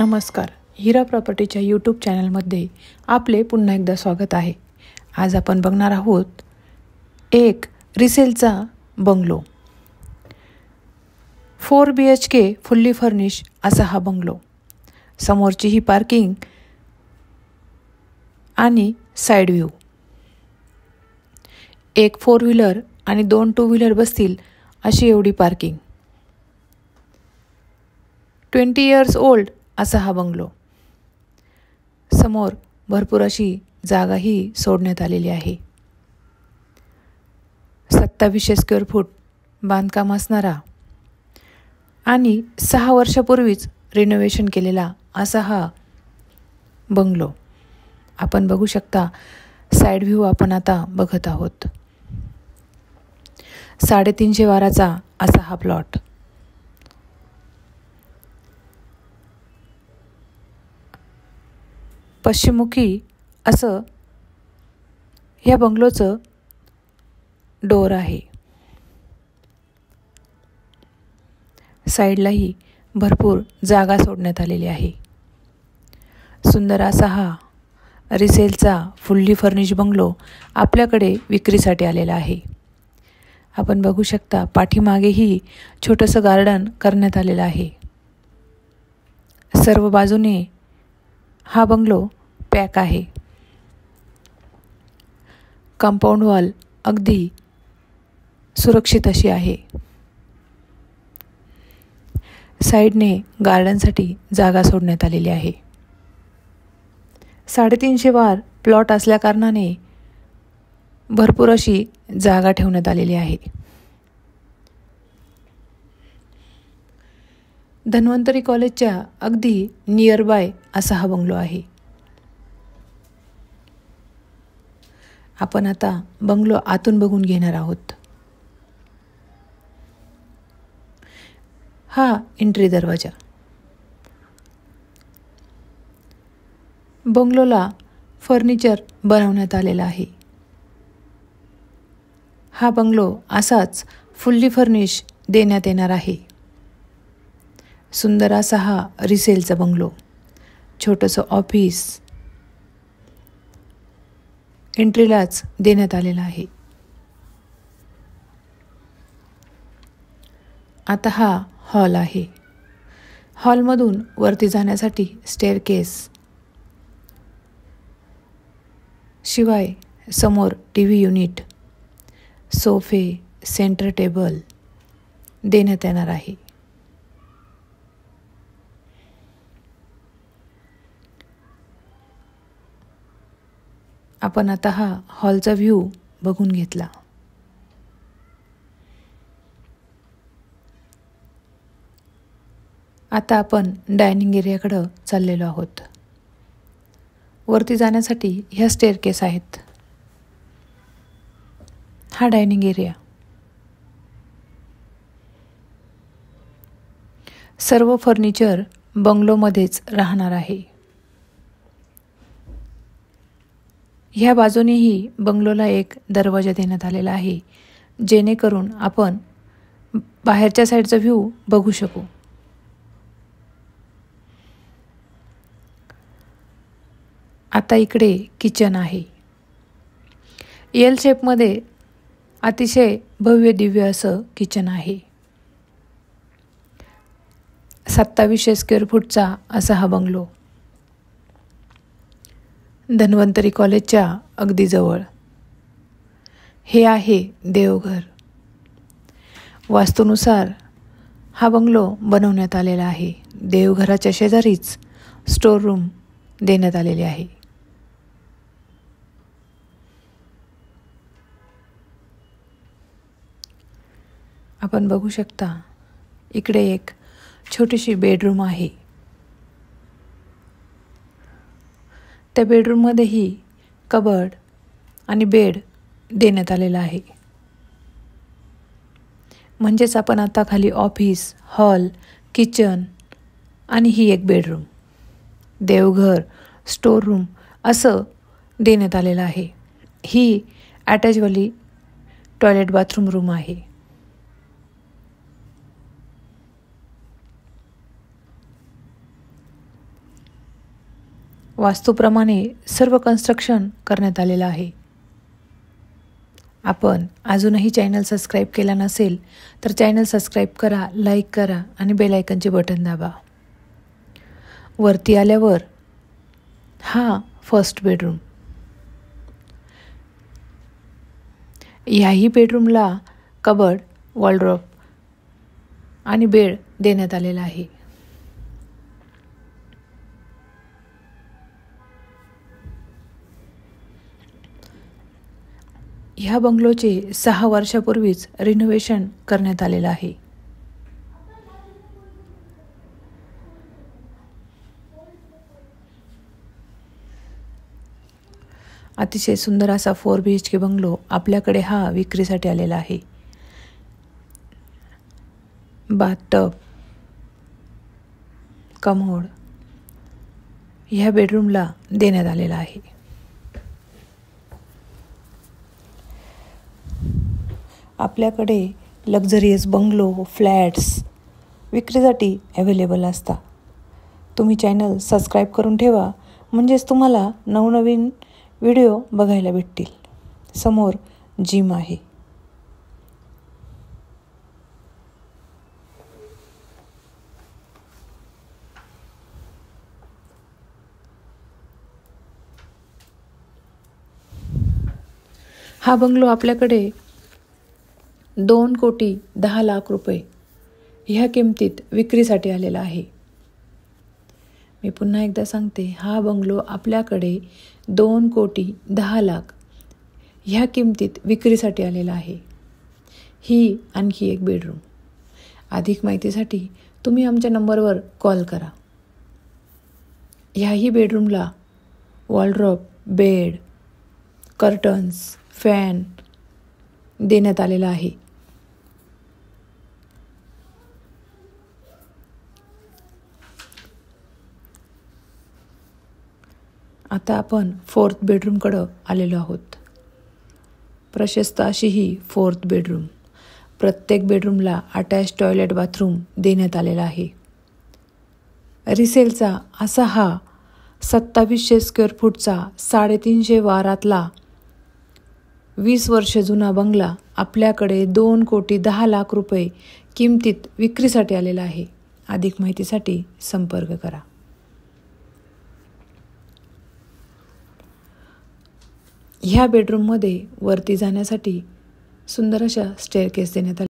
नमस्कार. हिरा प्रॉपर्टीच्या यूट्यूब चॅनलमध्ये आपले पुन्हा एकदा स्वागत आहे. आज आपण बघणार आहोत एक रिसेलचा बंगलो. 4 BHK फुल्ली फर्निश असा हा बंगलो. समोरची ही पार्किंग आणि साईड व्ह्यू. एक 4 व्हीलर आणि 2 2 व्हीलर बसतील अशी एवढी पार्किंग. 20 इयर्स ओल्ड असा हा बंगलो. समोर भरपूर अशी जागाही सोडण्यात आलेली आहे. 2700 स्क्वेअर फूट बांधकाम असणारा आणि 6 वर्षापूर्वीच रिनोव्हेशन केलेला असा हा बंगलो. आपण बघू शकता. साईड व्ह्यू आपण आता बघत आहोत. 350 वाराचा असा हा प्लॉट. पश्चिममुखी असं ह्या बंगलोचं डोर आहे. साईडलाही भरपूर जागा सोडण्यात आलेली आहे. सुंदर असा हा रिसेलचा फुल्ली फर्निश बंगलो आपल्याकडे विक्रीसाठी आलेला आहे. आपण बघू शकता पाठीमागेही छोटंसं गार्डन करण्यात आलेलं आहे. सर्व बाजूने हा बंगलो पॅक आहे. कंपाऊंड वॉल अगदी सुरक्षित अशी आहे. साईडने गार्डनसाठी जागा सोडण्यात आलेली आहे. 350 वार प्लॉट असल्याकारणाने भरपूर अशी जागा ठेवण्यात आलेली आहे. धन्वंतरी कॉलेजच्या अगदी नियर बाय असा हा बंगलो आहे. आपण आता बंगलो आतून बघून घेणार आहोत. हा एंट्री दरवाजा. बंगलोला फर्निचर बनवण्यात आलेला आहे. हा बंगलो असाच फुल्ली फर्निश देण्यात येणार आहे. सुंदर असा हा रिसेलचा बंगलो. छोटंसं ऑफिस एंट्रीलाच देण्यात आलेला आहे. आता हा हॉल आहे. हॉलमधून वरती जाण्यासाठी स्टेअरकेस, शिवाय समोर TV युनिट, सोफे, सेंटर टेबल देण्यात येणार आहे. आपण आता हा हॉलचा व्ह्यू बघून घेतला. आता आपण डायनिंग एरियाकडं चाललेलो आहोत. वरती जाण्यासाठी ह्या स्टेअरकेस आहेत. हा डायनिंग एरिया. सर्व फर्निचर बंगलोमध्येच राहणार आहे. ह्या बाजूनेही बंगलोला एक दरवाजा देण्यात आलेला आहे, जेणेकरून आपण बाहेरच्या साईडचा व्ह्यू बघू शकू. आता इकडे किचन आहे. एल शेपमध्ये अतिशय भव्य दिव्य असं किचन आहे. 2700 स्क्वेअर फूटचा असा हा बंगलो. धन्वंतरी कॉलेजच्या अगदी जवळ. हे आहे देवघर. वास्तूनुसार हा बंगलो बनवण्यात आलेला आहे. देवघराच्या शेजारीच स्टोर रूम देण्यात आलेली आहे. आपण बघू शकता इकडे एक छोटीशी बेडरूम आहे. त्या बेडरूममध्येही कबर्ड आणि बेड देण्यात आलेला आहे. म्हणजेच आपण आता खाली ऑफिस, हॉल, किचन आणि ही एक बेडरूम, देवघर, स्टोर रूम असं देण्यात आलेलं आहे. ही अटॅचवाली टॉयलेट बाथरूम रूम आहे. वास्तूप्रमाणे सर्व कन्स्ट्रक्शन करण्यात आलेलं आहे. आपण अजूनही चॅनल सबस्क्राईब केला नसेल तर चॅनल सबस्क्राईब करा, लाईक करा आणि बेल आयकॉनचे बटन दाबा. वरती आल्यावर हा फर्स्ट बेडरूम. ह्याही बेडरूमला कबड, वॉलड्रॉप आणि बेड देण्यात आलेला आहे. ह्या बंगलोचे 6 वर्षापूर्वीच रिनोव्हेशन करण्यात आलेलं आहे. अतिशय सुंदर असा 4 BHK बंगलो आपल्याकडे हा विक्रीसाठी आलेला आहे. बाथटब, कमोड ह्या बेडरूमला देण्यात आलेला आहे. आपल्याकडे लक्झरियस बंगलो, फ्लॅट्स विक्रीसाठी अवेलेबल असतात. तुम्ही चॅनल सबस्क्राईब करून ठेवा, म्हणजेच तुम्हाला नवनवीन व्हिडिओ बघायला भेटतील. समोर जिम आहे. हा बंगलो आपल्याकडे 2,10,00,000 ह्या किमतीत विक्रीसाठी आलेला आहे. मी पुन्हा एकदा सांगते, हा बंगलो आपल्याकडे 2,10,00,000 ह्या किमतीत विक्रीसाठी आलेला आहे. ही आणखी एक बेडरूम. अधिक माहितीसाठी तुम्ही आमच्या नंबरवर कॉल करा. ह्याही बेडरूमला वॉलड्रॉप, बेड, कर्टन्स, फॅन देण्यात आलेला आहे. आता आपण 4th बेडरूमकडं आलेलो आहोत. प्रशस्त अशी ही 4th बेडरूम. प्रत्येक बेडरूमला अटॅच टॉयलेट, बाथरूम देण्यात आलेला आहे. रिसेलचा असा हा 2700 स्क्वेअर फूटचा 350 वारातला 20 वर्ष जुना बंगला आपल्याकडे 2,10,00,000 किमतीत विक्रीसाठी आलेला आहे. अधिक माहितीसाठी संपर्क करा. ह्या बेडरूममध्ये वरती जाण्यासाठी सुंदर अशा स्टेअरकेस देण्यात आले.